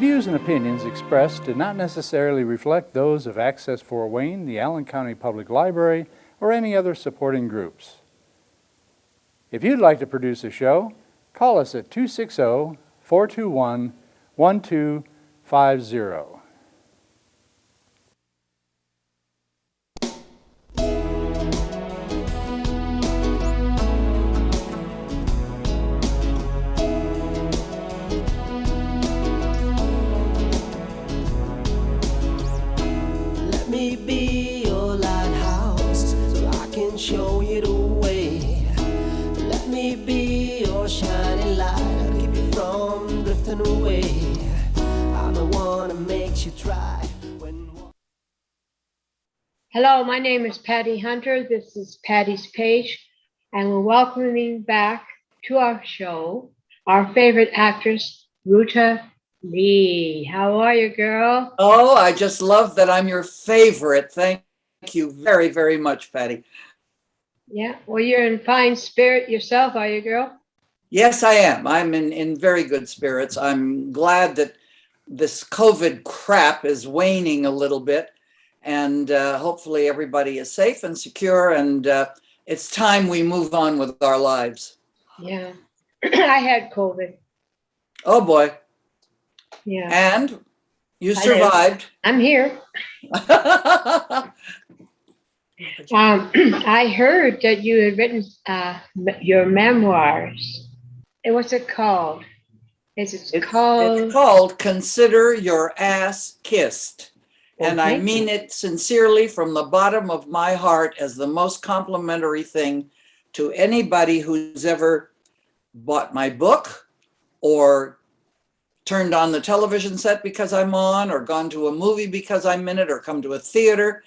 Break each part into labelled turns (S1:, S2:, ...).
S1: views and opinions expressed do not necessarily reflect those of Access Fort Wayne, the Allen County Public Library, or any other supporting groups. If you'd like to produce a show, call us at 260-421-1250.
S2: Let me be your lighthouse so I can show you the way. Let me be your shining light, I'll keep you from drifting away. I'm the one that makes you try when...
S3: Hello, my name is Patty Hunter. This is Patty's Page, and we're welcoming back to our show our favorite actress, Ruta Lee. How are you, girl?
S4: Oh, I just love that I'm your favorite. Thank you very, very much, Patty.
S3: Yeah, well, you're in fine spirit yourself, are you, girl?
S4: Yes, I am. I'm in very good spirits. I'm glad that this COVID crap is waning a little bit, and hopefully everybody is safe and secure, and it's time we move on with our lives.
S3: Yeah, I had COVID.
S4: Oh, boy.
S3: Yeah.
S4: And you survived.
S3: I'm here. I heard that you had written your memoirs. What's it called? It's
S4: called Consider Your Ass Kissed. And I
S3: thank
S4: mean
S3: you.
S4: it sincerely from the bottom of my heart as the most complimentary thing to anybody who's ever bought my book or turned on the television set because I'm on, or gone to a movie because I'm in it, or come to a theater.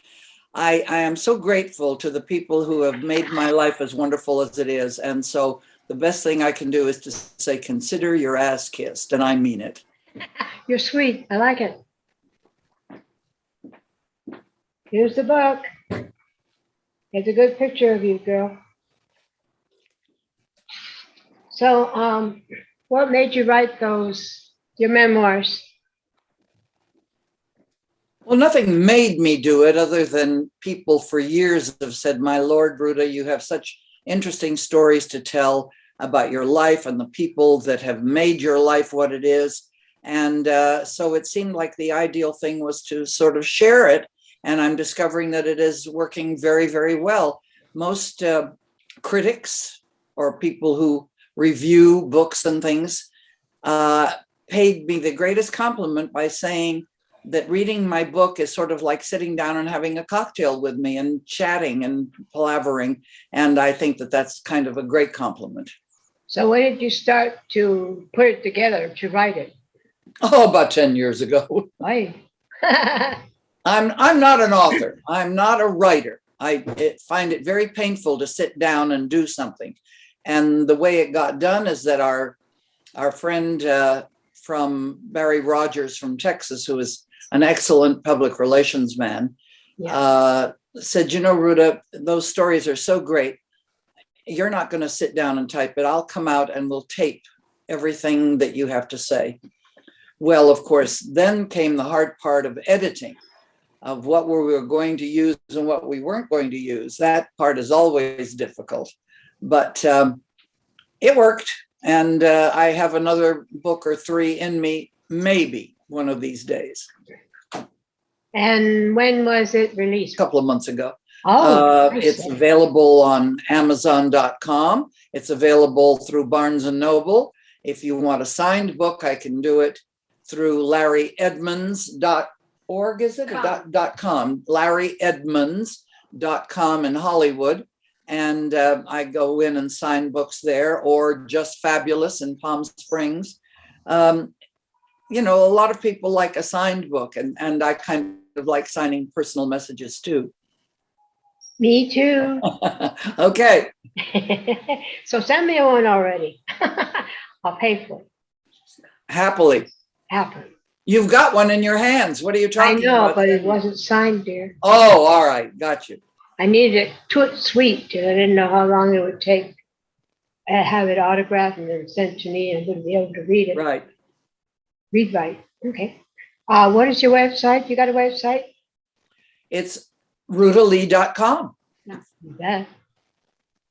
S4: I am so grateful to the people who have made my life as wonderful as it is. And so the best thing I can do is to say, consider your ass kissed. And I mean it.
S3: You're sweet. I like it. Here's the book. It's a good picture of you, girl. So, what made you write your memoirs?
S4: Well, nothing made me do it other than people for years have said, my Lord, Ruta, you have such interesting stories to tell about your life and the people that have made your life what it is. And so it seemed like the ideal thing was to sort of share it. And I'm discovering that it is working very, very well. Most critics or people who review books and things paid me the greatest compliment by saying that reading my book is sort of like sitting down and having a cocktail with me and chatting and palavering. And I think that that's kind of a great compliment.
S3: So when did you start to put it together, to write it?
S4: Oh, about 10 years ago.
S3: Why?
S4: I'm not an author. I'm not a writer. I find it very painful to sit down and do something. And the way it got done is that our friend from Barry Rogers from Texas, who is an excellent public relations man, said, you know, Ruta, those stories are so great. You're not going to sit down and type it. I'll come out and we'll tape everything that you have to say. Well, of course, then came the hard part of editing, of what we were going to use and what we weren't going to use. That part is always difficult, but it worked. And I have another book or three in me, maybe one of these days.
S3: And when was it released?
S4: A couple of months ago.
S3: Oh,
S4: it's available on Amazon.com. It's available through Barnes & Noble. If you want a signed book, I can do it through LarryEdmonds.org, is it? .com. LarryEdmonds.com in Hollywood. And I go in and sign books there, or Just Fabulous in Palm Springs. You know, a lot of people like a signed book, and I kind of like signing personal messages too.
S3: Me too.
S4: Okay.
S3: So send me one already. I'll pay for it.
S4: Happily.
S3: Happily.
S4: You've got one in your hands. What are you talking about?
S3: I know, but it wasn't signed, dear.
S4: Oh, all right. Got you.
S3: I needed it toot sweet. I didn't know how long it would take to have it autographed and then sent to me, and I wouldn't be able to read it.
S4: Right.
S3: Read right. Okay. What is your website? You got a website?
S4: It's rutalee.com.
S3: You bet.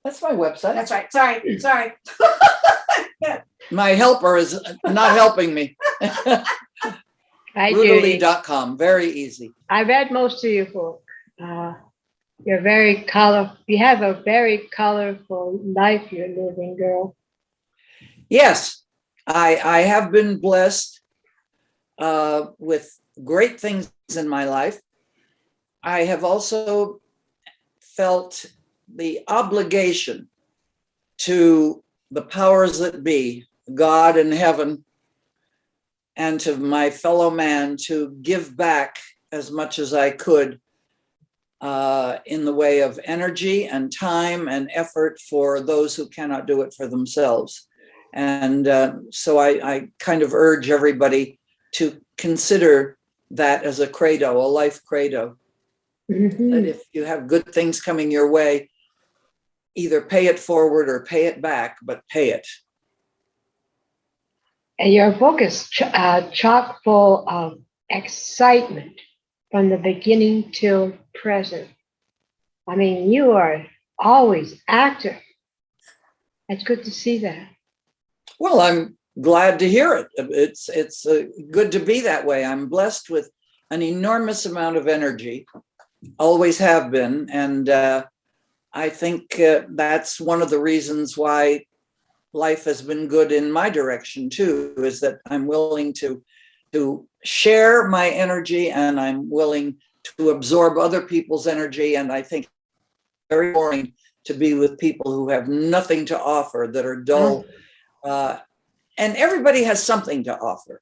S4: That's my website.
S5: That's right. Sorry.
S4: My helper is not helping me.
S3: Hi, Judy.
S4: rutalee.com. Very easy.
S3: I read most of your book. You're very colorful. You have a very colorful life you're living, girl.
S4: Yes, I have been blessed with great things in my life. I have also felt the obligation to the powers that be, God in heaven, and to my fellow man to give back as much as I could in the way of energy and time and effort for those who cannot do it for themselves. And so I kind of urge everybody to consider that as a credo, a life credo.
S3: Mhm.
S4: That if you have good things coming your way, either pay it forward or pay it back, but pay it.
S3: And your book is chock full of excitement from the beginning till present. I mean, you are always active. It's good to see that.
S4: Well, I'm glad to hear it. It's good to be that way. I'm blessed with an enormous amount of energy, always have been. And I think that's one of the reasons why life has been good in my direction too, is that I'm willing to share my energy and I'm willing to absorb other people's energy. And I think it's very boring to be with people who have nothing to offer, that are dull. And everybody has something to offer.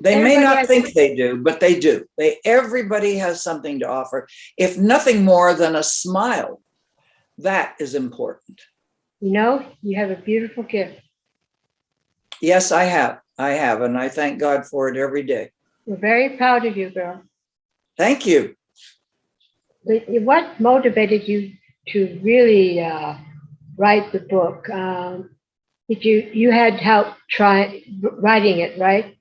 S4: They may not think they do, but they do. Everybody has something to offer. If nothing more than a smile, that is important.
S3: You know, you have a beautiful gift.
S4: Yes, I have. And I thank God for it every day.
S3: We're very proud of you, girl.
S4: Thank you.
S3: What motivated you to really write the book? If you had help writing it, right?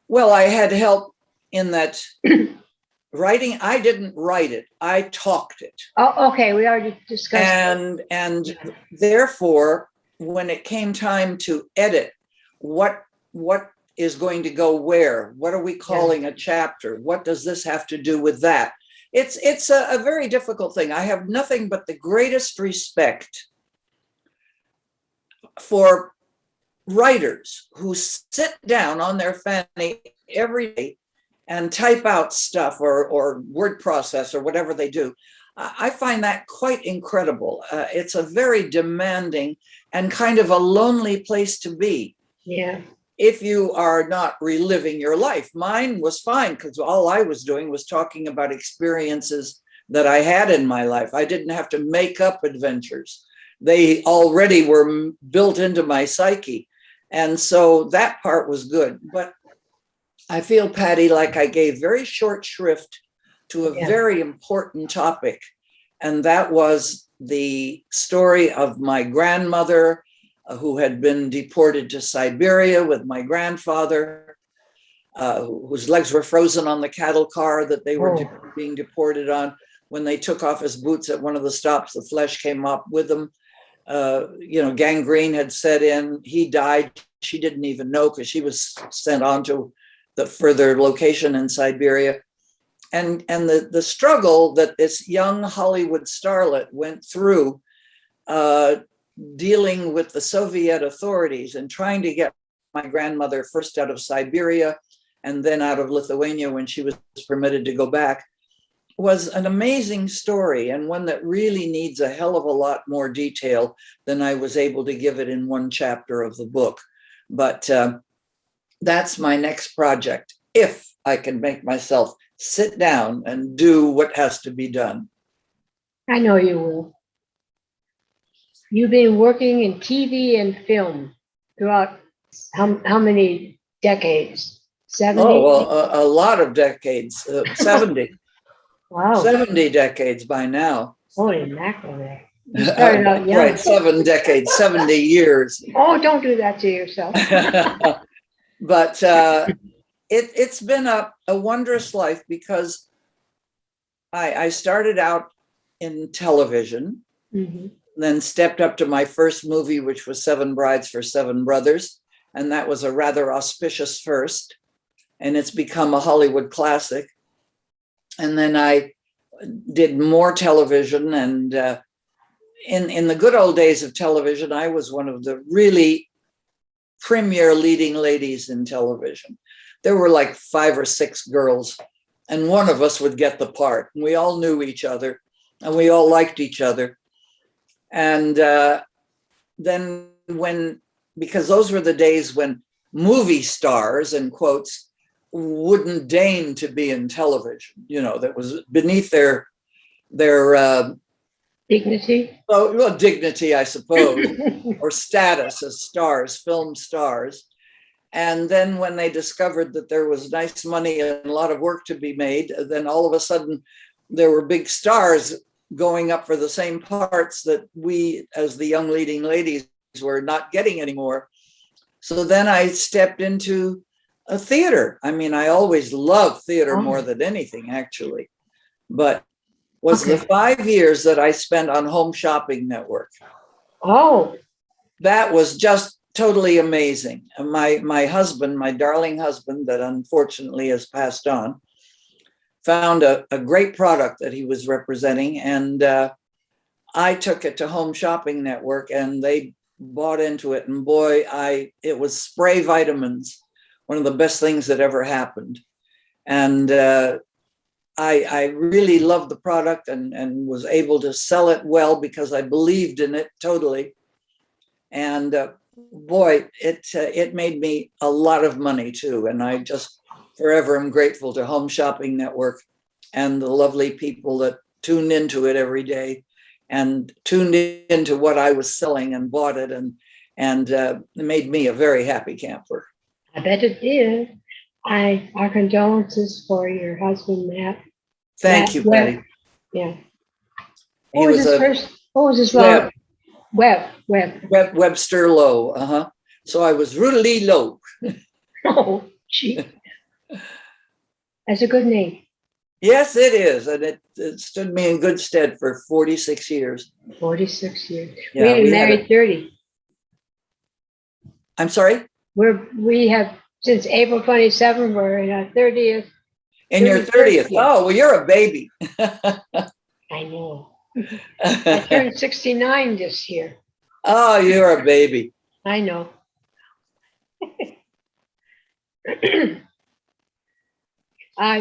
S4: Well, I had help in that writing. I didn't write it. I talked it.
S3: Oh, okay. We already discussed.
S4: And therefore, when it came time to edit, what is going to go where? What are we calling a chapter? What does this have to do with that? It's a very difficult thing. I have nothing but the greatest respect for writers who sit down on their fanny every day and type out stuff or word process or whatever they do. I find that quite incredible. It's a very demanding and kind of a lonely place to be.
S3: Yeah.
S4: If you are not reliving your life. Mine was fine because all I was doing was talking about experiences that I had in my life. I didn't have to make up adventures. They already were built into my psyche. And so that part was good. But I feel, Patty, like I gave very short shrift to a very important topic. And that was the story of my grandmother, who had been deported to Siberia with my grandfather, whose legs were frozen on the cattle car that they were being deported on. When they took off his boots at one of the stops, the flesh came up with them. Gangrene had set in. He died. She didn't even know because she was sent on to the further location in Siberia. And the struggle that this young Hollywood starlet went through, dealing with the Soviet authorities and trying to get my grandmother first out of Siberia and then out of Lithuania when she was permitted to go back, was an amazing story, and one that really needs a hell of a lot more detail than I was able to give it in one chapter of the book. But that's my next project, if I can make myself sit down and do what has to be done.
S3: I know you will. You've been working in TV and film throughout how many decades? 70?
S4: Oh, well, a lot of decades, 70.
S3: Wow.
S4: 70 decades by now.
S3: Holy mackerel there. You started out young.
S4: Right, 7 decades, 70 years.
S3: Oh, don't do that to yourself.
S4: But it's been a wondrous life because I started out in television,
S3: Mhm.
S4: then stepped up to my first movie, which was Seven Brides for Seven Brothers. And that was a rather auspicious first. And it's become a Hollywood classic. And then I did more television. And in the good old days of television, I was one of the really premier leading ladies in television. There were like 5 or 6 girls, and one of us would get the part. And we all knew each other, and we all liked each other. And then because those were the days when movie stars, in quotes, wouldn't deign to be in television, that was beneath their
S3: Dignity.
S4: well, dignity, I suppose, or status as stars, film stars. And then when they discovered that there was nice money and a lot of work to be made, then all of a sudden there were big stars going up for the same parts that we, as the young leading ladies, were not getting anymore. So then I stepped into a theater. I mean, I always loved theater more than anything, actually. But was the 5 years that I spent on Home Shopping Network.
S3: Oh.
S4: That was just totally amazing. My husband, my darling husband, that unfortunately has passed on, found a great product that he was representing. And I took it to Home Shopping Network and they bought into it. And boy, it was spray vitamins, one of the best things that ever happened. And I really loved the product and was able to sell it well because I believed in it totally. And boy, it made me a lot of money too. And I just forever am grateful to Home Shopping Network and the lovely people that tuned into it every day and tuned into what I was selling and bought it, and it made me a very happy camper.
S3: I bet it did. Our condolences for your husband, Matt.
S4: Thank you, Patty.
S3: Yeah.
S4: What
S3: was his long?
S4: Webster Lowe. So I was Ruta Lee Lowe.
S3: Oh, gee. That's a good name.
S4: Yes, it is. And it stood me in good stead for 46 years.
S3: 46 years.
S4: Yeah,
S3: we married 30.
S4: I'm sorry?
S3: We have, since April 27, we're in our 30th.
S4: In your 30th. Oh, well, you're a baby.
S3: I know. I turned 69 this year.
S4: Oh, you're a baby.
S3: I know.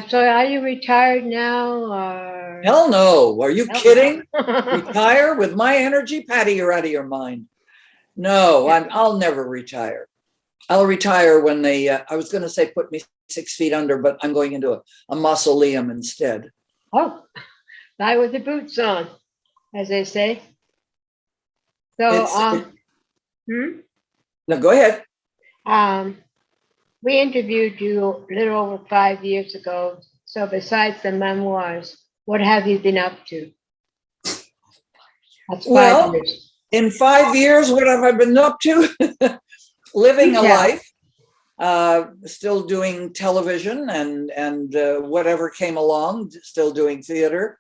S3: So are you retired now? Or?
S4: Hell no. Are you kidding? Retire with my energy? Patty, you're out of your mind. No, I'll never retire. I'll retire when they, I was going to say put me 6 feet under, but I'm going into a mausoleum instead.
S3: Oh, lie with the boots on, as they say. So,
S4: No, go ahead.
S3: We interviewed you a little over 5 years ago. So besides the memoirs, what have you been up to? That's 5 years.
S4: In 5 years, what have I been up to? Living a life, still doing television and whatever came along, still doing theater.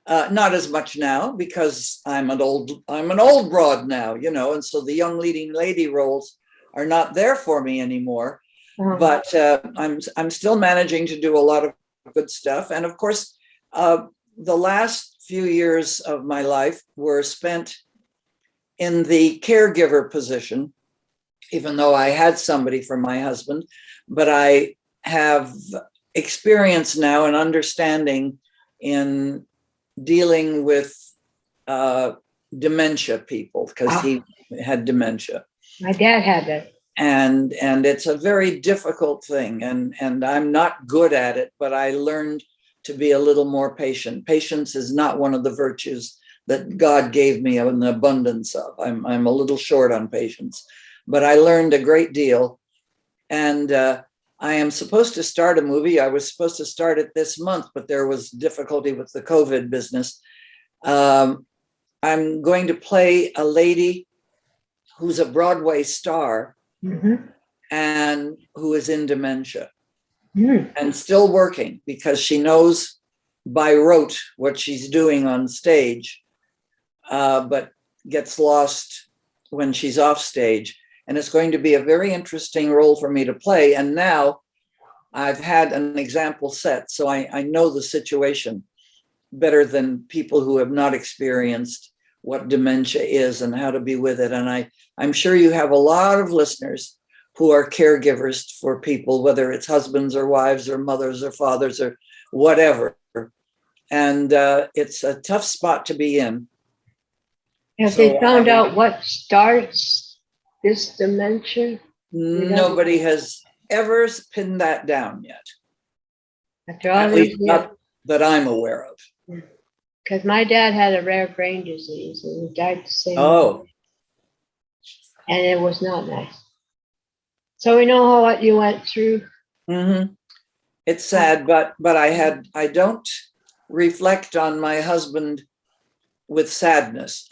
S4: Not as much now because I'm an old broad now, and so the young leading lady roles are not there for me anymore. But I'm still managing to do a lot of good stuff. And of course, the last few years of my life were spent in the caregiver position, even though I had somebody for my husband. But I have experience now and understanding in dealing with dementia people, because he had dementia.
S3: My dad had that.
S4: And it's a very difficult thing, and I'm not good at it, but I learned to be a little more patient. Patience is not one of the virtues that God gave me an abundance of. I'm a little short on patience, but I learned a great deal. And I am supposed to start a movie. I was supposed to start it this month, but there was difficulty with the COVID business. I'm going to play a lady who's a Broadway star. Mm-hmm. And who is in dementia. and still working because she knows by rote what she's doing on stage, but gets lost when she's off stage. And it's going to be a very interesting role for me to play. And now I've had an example set, so I know the situation better than people who have not experienced what dementia is and how to be with it. And I'm sure you have a lot of listeners who are caregivers for people, whether it's husbands or wives or mothers or fathers or whatever. And it's a tough spot to be in.
S3: Have they found out what starts this dementia?
S4: Nobody has ever pinned that down yet.
S3: After all
S4: At
S3: these
S4: least
S3: years.
S4: not that I'm aware of.
S3: Because my dad had a rare brain disease and he died the same
S4: Oh,
S3: way. And it was not nice. So we know what you went through.
S4: it's sad, but I don't reflect on my husband with sadness.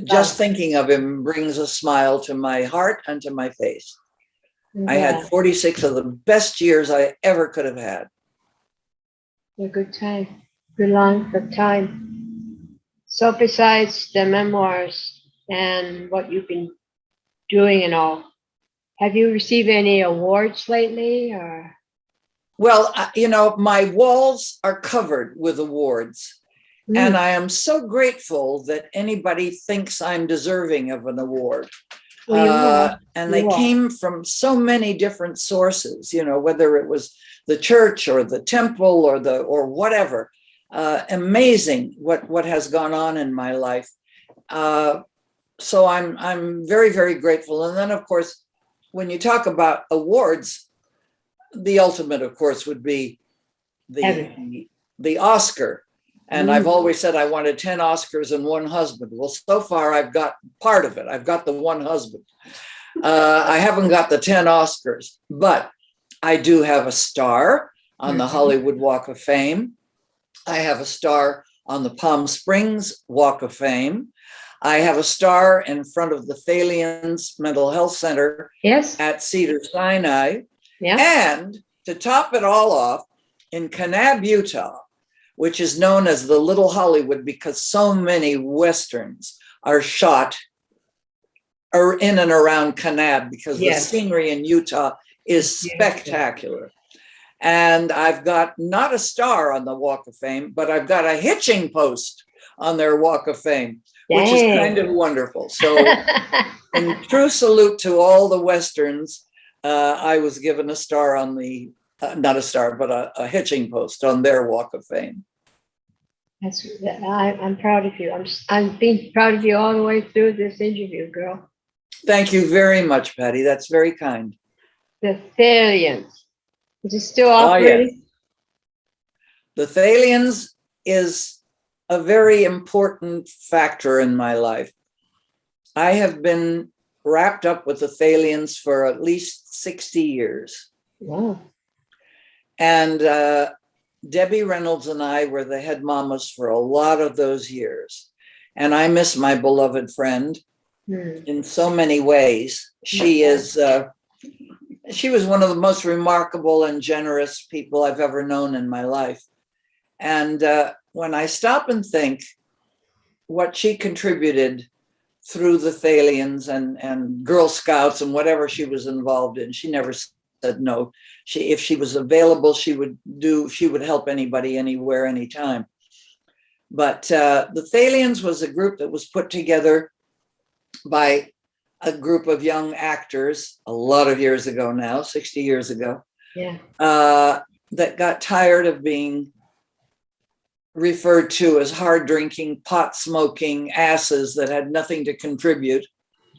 S4: Just thinking of him brings a smile to my heart and to my face. I had 46 of the best years I ever could have had.
S3: A good time, good length of time. So besides the memoirs and what you've been doing and all, have you received any awards lately or?
S4: Well, my walls are covered with awards. And I am so grateful that anybody thinks I'm deserving of an award. And they came from so many different sources, whether it was the church or the temple or whatever. Amazing what has gone on in my life. So I'm very, very grateful. And then, of course, when you talk about awards, the ultimate, of course, would be the Oscar. And I've always said I wanted 10 Oscars and one husband. Well, so far I've got part of it. I've got the one husband. I haven't got the 10 Oscars, but I do have a star on the Hollywood Walk of Fame. I have a star on the Palm Springs Walk of Fame. I have a star in front of the Thalians Mental Health Center at Cedars-Sinai. And to top it all off, in Kanab, Utah, which is known as the Little Hollywood because so many Westerns are shot in and around Kanab because the scenery in Utah is spectacular. And I've got not a star on the Walk of Fame, but I've got a hitching post on their Walk of Fame, which is kind of wonderful. So in true salute to all the Westerns, I was given a star on the not a star, but a hitching post on their Walk of Fame.
S3: I'm proud of you. I'm being proud of you all the way through this interview, girl.
S4: Thank you very much, Patty. That's very kind.
S3: The Thalians. Is it still operating?
S4: Yes. The Thalians is a very important factor in my life. I have been wrapped up with the Thalians for at least 60 years.
S3: Wow.
S4: And Debbie Reynolds and I were the head mamas for a lot of those years. And I miss my beloved friend in so many ways. She was one of the most remarkable and generous people I've ever known in my life. And when I stop and think what she contributed through the Thalians and Girl Scouts and whatever she was involved in, she never said no. If she was available, she would help anybody, anywhere, anytime. But the Thalians was a group that was put together by a group of young actors a lot of years ago now, 60 years ago, that got tired of being referred to as hard drinking, pot smoking asses that had nothing to contribute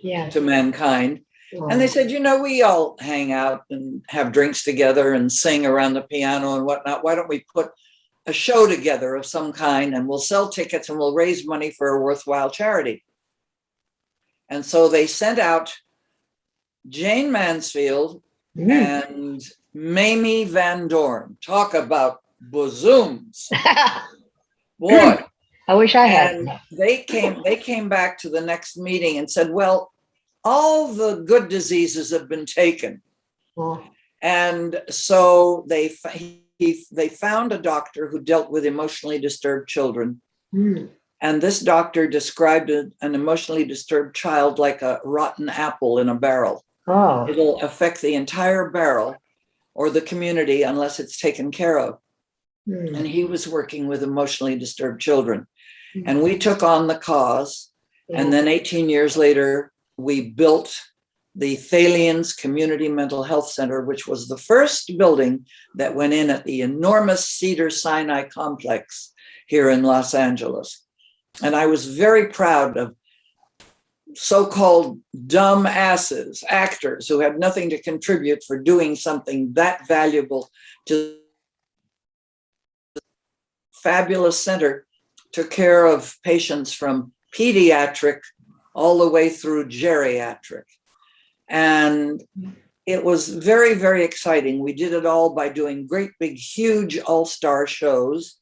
S4: to mankind. And they said, we all hang out and have drinks together and sing around the piano and whatnot. Why don't we put a show together of some kind and we'll sell tickets and we'll raise money for a worthwhile charity? And so they sent out Jane Mansfield and Mamie Van Dorn. Talk about bosoms. Boy.
S3: I wish I had.
S4: And they came back to the next meeting and said, well, all the good diseases have been taken. And so they found a doctor who dealt with emotionally disturbed children.
S3: Mm.
S4: And this doctor described an emotionally disturbed child like a rotten apple in a barrel.
S3: Oh.
S4: It'll affect the entire barrel or the community unless it's taken care of.
S3: Mm.
S4: And he was working with emotionally disturbed children.
S3: Mm.
S4: And we took on the cause.
S3: Yeah.
S4: And then 18 years later, we built the Thalians Community Mental Health Center, which was the first building that went in at the enormous Cedars-Sinai complex here in Los Angeles. And I was very proud of so-called dumb asses, actors who had nothing to contribute for doing something that valuable to the fabulous center. Took care of patients from pediatric all the way through geriatric. And it was very, very exciting. We did it all by doing great, big, huge all-star shows,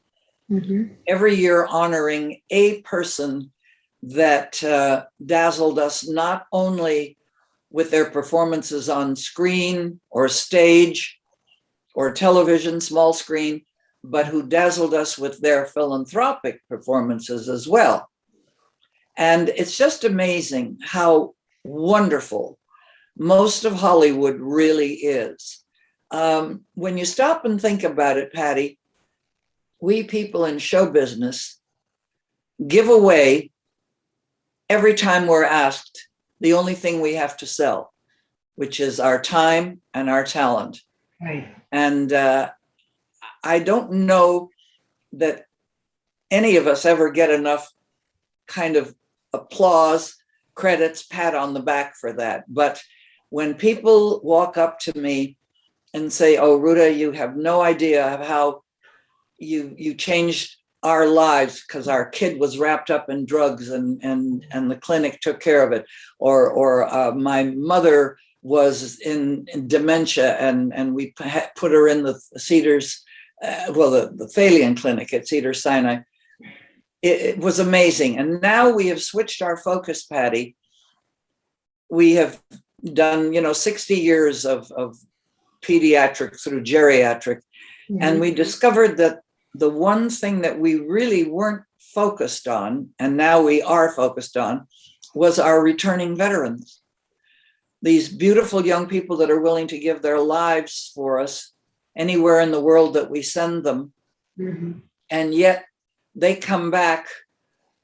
S3: Mm-hmm.
S4: every year honoring a person that dazzled us, not only with their performances on screen or stage or television, small screen, but who dazzled us with their philanthropic performances as well. And it's just amazing how wonderful most of Hollywood really is. When you stop and think about it, Patty, we people in show business give away every time we're asked the only thing we have to sell, which is our time and our talent.
S3: Right.
S4: And I don't know that any of us ever get enough kind of applause, credits, pat on the back for that. But when people walk up to me and say, "Oh, Ruta, you have no idea of how you changed our lives because our kid was wrapped up in drugs and the clinic took care of it," or my mother was in dementia and we put her in the Cedars, the Thalian clinic at Cedars-Sinai. It was amazing. And now we have switched our focus, Patty. We have done, 60 years of pediatric through geriatric.
S3: Mm-hmm.
S4: And we discovered that the one thing that we really weren't focused on, and now we are focused on, was our returning veterans. These beautiful young people that are willing to give their lives for us anywhere in the world that we send them.
S3: Mm-hmm.
S4: And yet they come back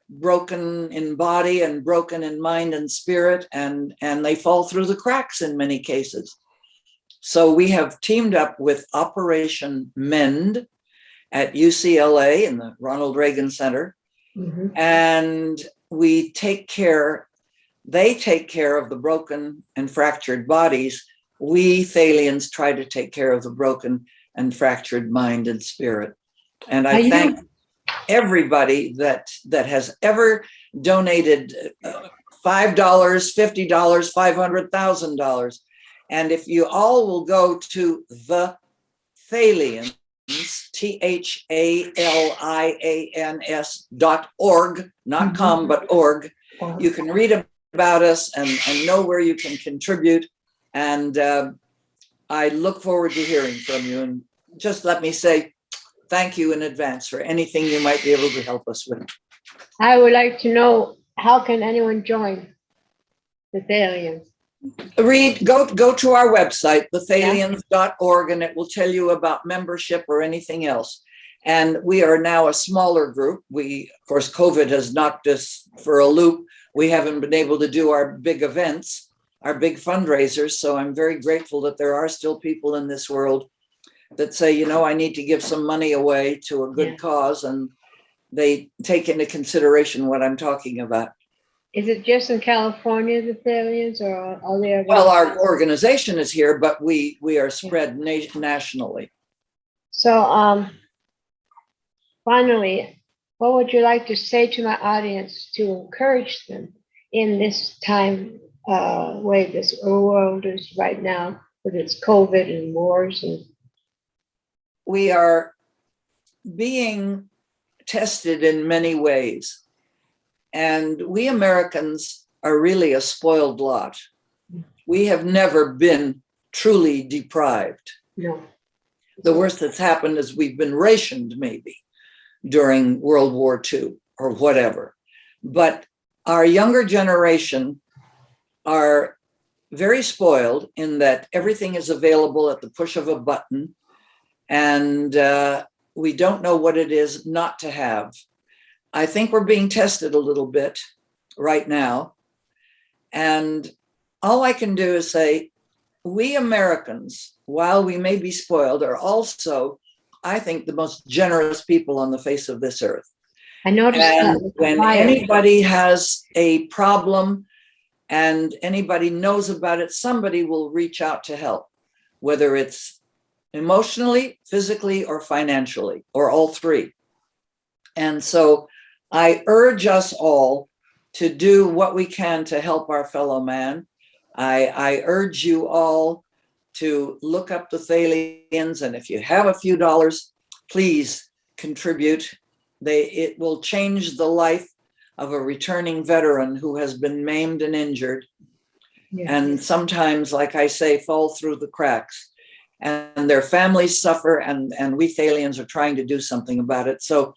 S4: broken in body and broken in mind and spirit, and they fall through the cracks in many cases. So we have teamed up with Operation Mend at UCLA in the Ronald Reagan Center.
S3: Mm-hmm.
S4: And they take care of the broken and fractured bodies. We Thalians try to take care of the broken and fractured mind and spirit. And I thank everybody that has ever donated $5, $50, $500,000. And if you all will go to the Thalians, THALIANS.org, not com, but org, you can read about us and know where you can contribute. And I look forward to hearing from you. And just let me say thank you in advance for anything you might be able to help us with.
S3: I would like to know, how can anyone join the Thalians?
S4: Reid, go to our website, thethalians.org, and it will tell you about membership or anything else. And we are now a smaller group. Of course, COVID has knocked us for a loop. We haven't been able to do our big events, our big fundraisers. So I'm very grateful that there are still people in this world that say, I need to give some money away to a good cause, and they take into consideration what I'm talking about.
S3: Is it just in California, the Thalians, or are there?
S4: Well, our organization is here, but we are spread nationally.
S3: So, finally, what would you like to say to my audience to encourage them in this time, way this world is right now with its COVID and wars? And
S4: we are being tested in many ways. And we Americans are really a spoiled lot. We have never been truly deprived.
S3: No.
S4: The worst that's happened is we've been rationed maybe during World War II or whatever. But our younger generation are very spoiled in that everything is available at the push of a button, and we don't know what it is not to have. I think we're being tested a little bit right now. And all I can do is say, we Americans, while we may be spoiled, are also, I think, the most generous people on the face of this earth.
S3: I noticed that
S4: And
S3: with the
S4: when
S3: fire.
S4: anybody has a problem and anybody knows about it, somebody will reach out to help, whether it's emotionally, physically, or financially, or all three. And so I urge us all to do what we can to help our fellow man. I urge you all to look up the Thalians, and if you have a few dollars, please contribute. It will change the life of a returning veteran who has been maimed and injured,
S3: Yeah.
S4: and sometimes, like I say, fall through the cracks. And their families suffer, and we Thalians are trying to do something about it. So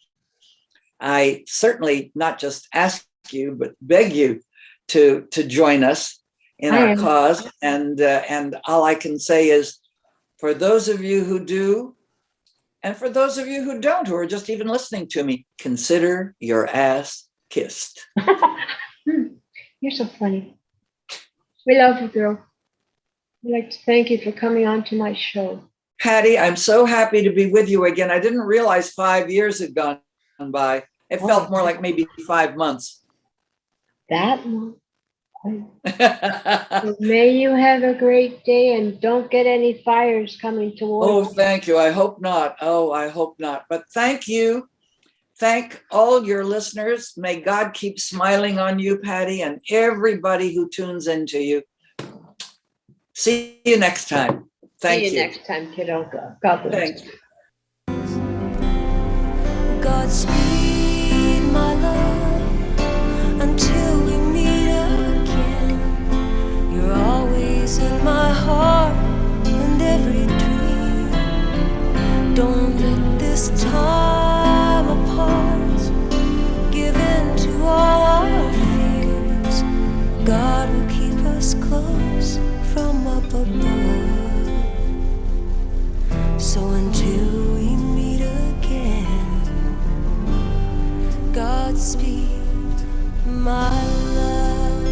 S4: I certainly not just ask you, but beg you to join us in our cause. And all I can say is, for those of you who do, and for those of you who don't, who are just even listening to me, consider your ass kissed.
S3: You're so funny. We love you, girl. I'd like to thank you for coming on to my show.
S4: Patty, I'm so happy to be with you again. I didn't realize 5 years had gone by. It felt more like maybe 5 months.
S3: That one. May you have a great day and don't get any fires coming towards
S4: Oh,
S3: you.
S4: thank you. I hope not. Oh, I hope not. But thank you. Thank all your listeners. May God keep smiling on you, Patty, and everybody who tunes into you. See you next time. Thank
S3: See you next time, kiddo. God bless.
S4: Thanks.
S2: Godspeed, my love, until we meet again. You're always in my heart and every dream. Don't let this time apart give in to all our fears. God will keep us close from up above. So until we meet again, Godspeed, my love.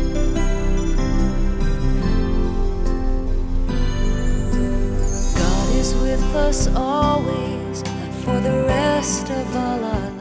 S2: God is with us always, for the rest of all our lives.